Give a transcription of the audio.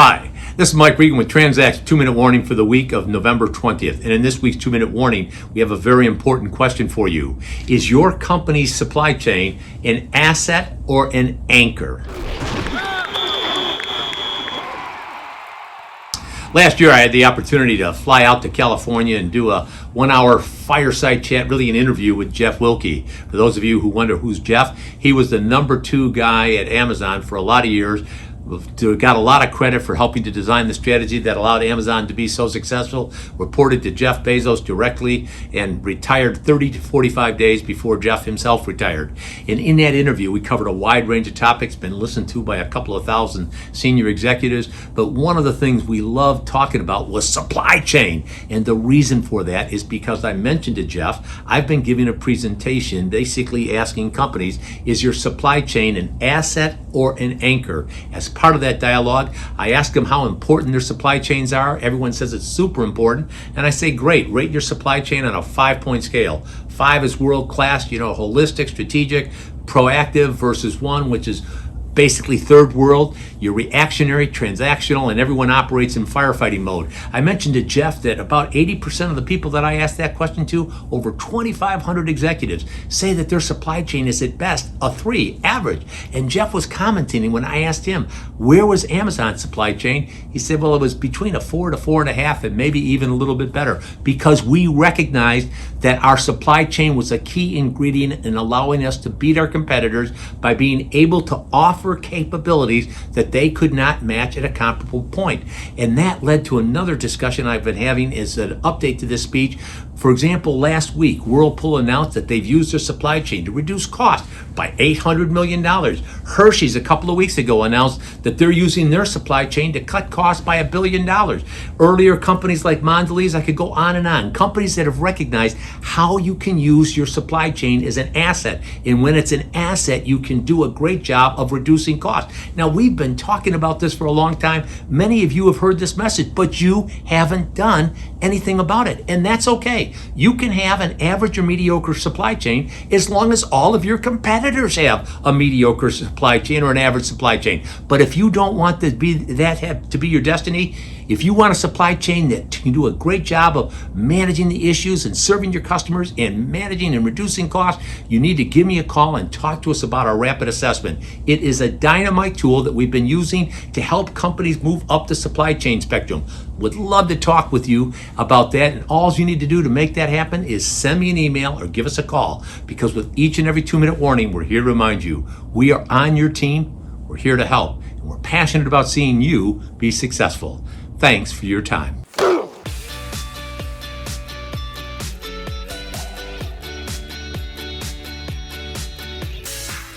Hi, this is Mike Regan with Transact's 2-Minute Warning for the week of November 20th. And in this week's 2-Minute Warning, we have a very important question for you. Is your company's supply chain an asset or an anchor? Last year, I had the opportunity to fly out to California and do a 1-hour fireside chat, really an interview with Jeff Wilke. For those of you who wonder who's Jeff, he was the number 2 guy at Amazon for a lot of years. Got a lot of credit for helping to design the strategy that allowed Amazon to be so successful. Reported to Jeff Bezos directly and retired 30 to 45 days before Jeff himself retired. And in that interview, we covered a wide range of topics, been listened to by a couple of thousand senior executives. But one of the things we loved talking about was supply chain. And the reason for that is because I mentioned to Jeff, I've been giving a presentation basically asking companies, is your supply chain an asset or an anchor? As part of that dialogue, I ask them how important their supply chains are. Everyone says it's super important. And I say, great, rate your supply chain on a 5-point scale. 5 is world-class, holistic, strategic, proactive, versus 1, which is basically third world. You're reactionary, transactional, and everyone operates in firefighting mode. I mentioned to Jeff that about 80% of the people that I asked that question to, over 2,500 executives, say that their supply chain is at best a 3, average. And Jeff was commenting when I asked him, where was Amazon's supply chain? He said, well, it was between a 4 to 4.5 and maybe even a little bit better, because we recognized that our supply chain was a key ingredient in allowing us to beat our competitors by being able to offer capabilities that they could not match at a comparable point. And that led to another discussion I've been having as an update to this speech. For example, last week, Whirlpool announced that they've used their supply chain to reduce cost by $800 million. Hershey's a couple of weeks ago announced that they're using their supply chain to cut costs by $1 billion. Earlier, companies like Mondelez, I could go on and on. Companies that have recognized how you can use your supply chain as an asset. And when it's an asset, you can do a great job of reducing costs. Now, we've been talking about this for a long time. Many of you have heard this message, but you haven't done anything about it. And that's okay. You can have an average or mediocre supply chain as long as all of your competitors have a mediocre supply chain or an average supply chain. But if you don't want to be your destiny, if you want a supply chain that can do a great job of managing the issues and serving your customers and managing and reducing costs, you need to give me a call and talk to us about our rapid assessment. It is a dynamite tool that we've been using to help companies move up the supply chain spectrum. Would love to talk with you about that, and all you need to do to make that happen is send me an email or give us a call, because with each and every 2-minute warning, we're here to remind you we are on your team, we're here to help, and we're passionate about seeing you be successful. Thanks for your time.